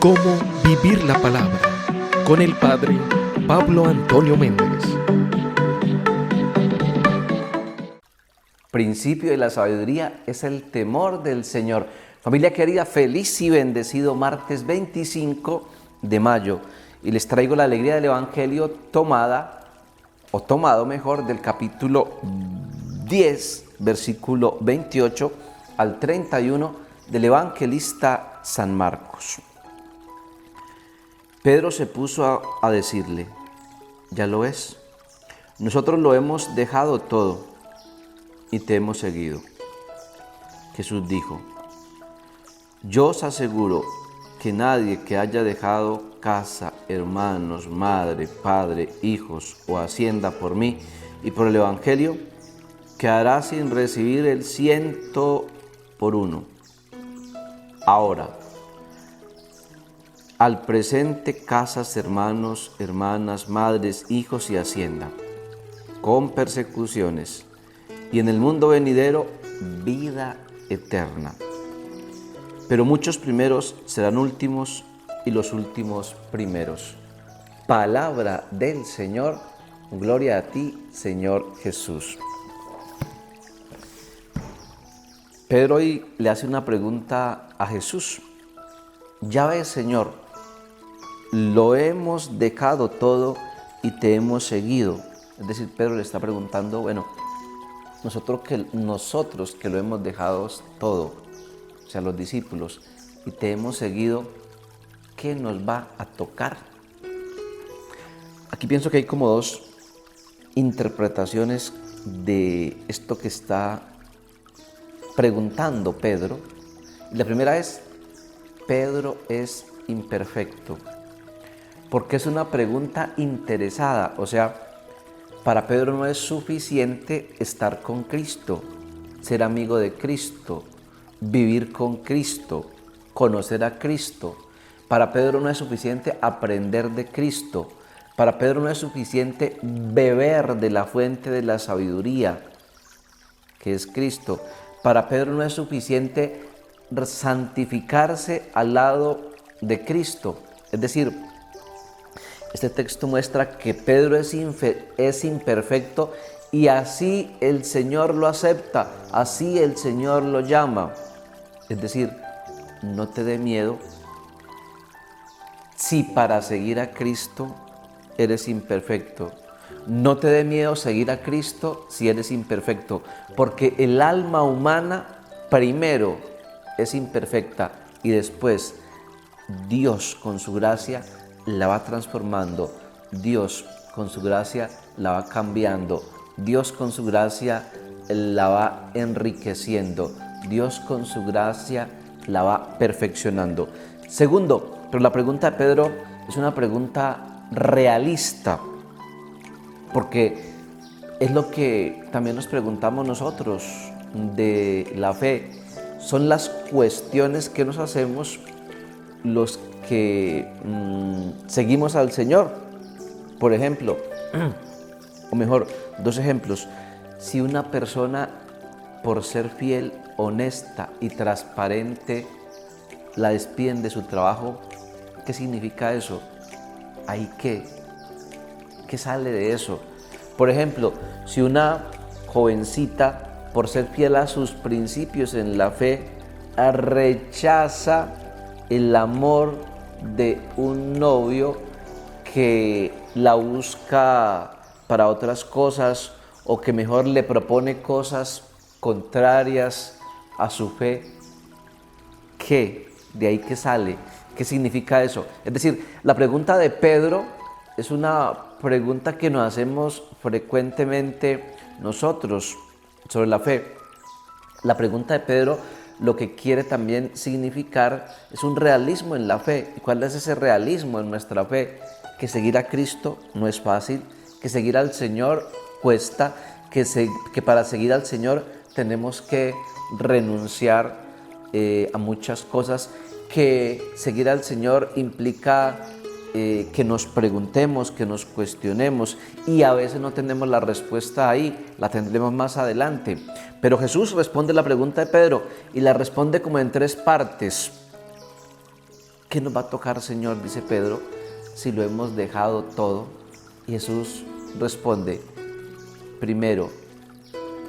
Cómo vivir la palabra con el Padre Pablo Antonio Méndez. Principio de la sabiduría es el temor del Señor. Familia querida, feliz y bendecido martes 25 de mayo. Y les traigo la alegría del Evangelio tomado mejor, del capítulo 10, versículo 28 al 31 del evangelista San Marcos. Pedro se puso a decirle: ¿ya lo ves? Nosotros lo hemos dejado todo y te hemos seguido. Jesús dijo: yo os aseguro que nadie que haya dejado casa, hermanos, madre, padre, hijos o hacienda por mí y por el Evangelio, quedará sin recibir el 100 por uno. Ahora, al presente, casas, hermanos, hermanas, madres, hijos y hacienda, con persecuciones, y en el mundo venidero, vida eterna. Pero muchos primeros serán últimos y los últimos primeros. Palabra del Señor, gloria a ti, Señor Jesús. Pedro hoy le hace una pregunta a Jesús. Ya ves, Señor, lo hemos dejado todo y te hemos seguido. Es decir, Pedro le está preguntando, nosotros que lo hemos dejado todo, o sea, los discípulos, y te hemos seguido, ¿qué nos va a tocar? Aquí pienso que hay como dos interpretaciones de esto que está preguntando Pedro. La primera es: Pedro es imperfecto, porque es una pregunta interesada. O sea, para Pedro no es suficiente estar con Cristo, ser amigo de Cristo, vivir con Cristo, conocer a Cristo. Para Pedro no es suficiente aprender de Cristo. Para Pedro no es suficiente beber de la fuente de la sabiduría, que es Cristo. Para Pedro no es suficiente santificarse al lado de Cristo. Es decir, este texto muestra que Pedro es imperfecto y así el Señor lo acepta, así el Señor lo llama. Es decir, no te dé miedo si para seguir a Cristo eres imperfecto. No te dé miedo seguir a Cristo si eres imperfecto, porque el alma humana primero es imperfecta y después Dios con su gracia la va transformando, Dios con su gracia la va cambiando, Dios con su gracia la va enriqueciendo, Dios con su gracia la va perfeccionando. Segundo, pero la pregunta de Pedro es una pregunta realista, porque es lo que también nos preguntamos nosotros de la fe. Son las cuestiones que nos hacemos los que seguimos al Señor. Por ejemplo, o mejor, dos ejemplos. Si una persona, por ser fiel, honesta y transparente, la despiden de su trabajo, ¿qué significa eso? ¿Hay qué? ¿Qué sale de eso? Por ejemplo, si una jovencita, por ser fiel a sus principios en la fe, rechaza el amor de un novio que la busca para otras cosas o que mejor le propone cosas contrarias a su fe, ¿qué? ¿De ahí qué sale? ¿Qué significa eso? Es decir, la pregunta de Pedro es una pregunta que nos hacemos frecuentemente nosotros sobre la fe. La pregunta de Pedro lo que quiere también significar es un realismo en la fe. ¿Y cuál es ese realismo en nuestra fe? Que seguir a Cristo no es fácil, que seguir al Señor cuesta, que para seguir al Señor tenemos que renunciar a muchas cosas, que seguir al Señor implica que nos preguntemos, que nos cuestionemos, y a veces no tenemos la respuesta ahí, la tendremos más adelante. Pero Jesús responde la pregunta de Pedro y la responde como en tres partes. ¿Qué nos va a tocar, Señor? Dice Pedro, si lo hemos dejado todo. Y Jesús responde, primero,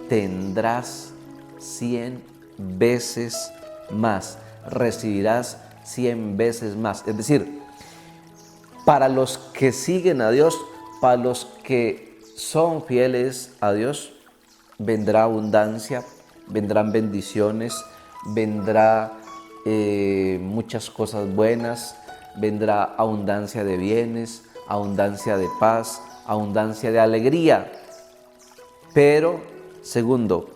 tendrás 100 veces más, recibirás 100 veces más. Es decir, para los que siguen a Dios, para los que son fieles a Dios, vendrá abundancia, vendrán bendiciones, vendrá muchas cosas buenas, vendrá abundancia de bienes, abundancia de paz, abundancia de alegría. Pero, segundo,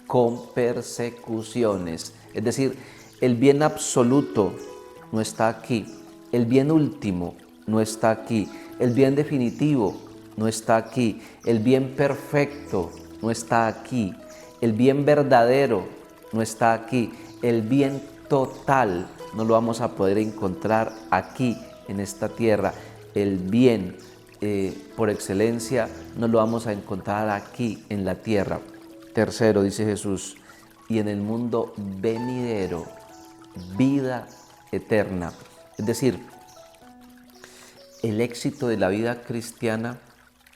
con persecuciones. Es decir, el bien absoluto no está aquí, el bien último no está aquí, el bien definitivo no está aquí, el bien perfecto no está aquí, el bien verdadero no está aquí, el bien total no lo vamos a poder encontrar aquí en esta tierra, el bien por excelencia no lo vamos a encontrar aquí en la tierra. Tercero, dice Jesús, y en el mundo venidero, vida eterna. Es decir, el éxito de la vida cristiana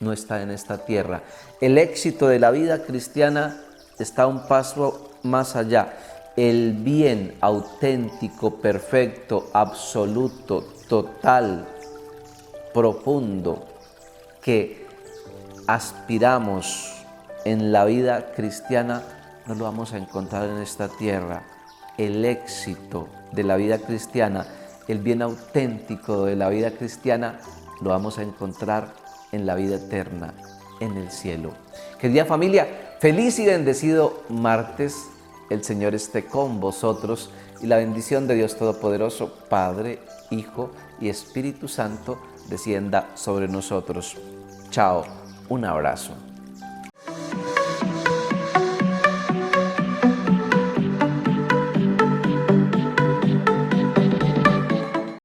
no está en esta tierra. El éxito de la vida cristiana está un paso más allá. El bien auténtico, perfecto, absoluto, total, profundo, que aspiramos en la vida cristiana, no lo vamos a encontrar en esta tierra. El éxito de la vida cristiana, el bien auténtico de la vida cristiana, lo vamos a encontrar en la vida eterna, en el cielo. Querida familia, feliz y bendecido martes. El Señor esté con vosotros y la bendición de Dios Todopoderoso, Padre, Hijo y Espíritu Santo, descienda sobre nosotros. Chao, un abrazo.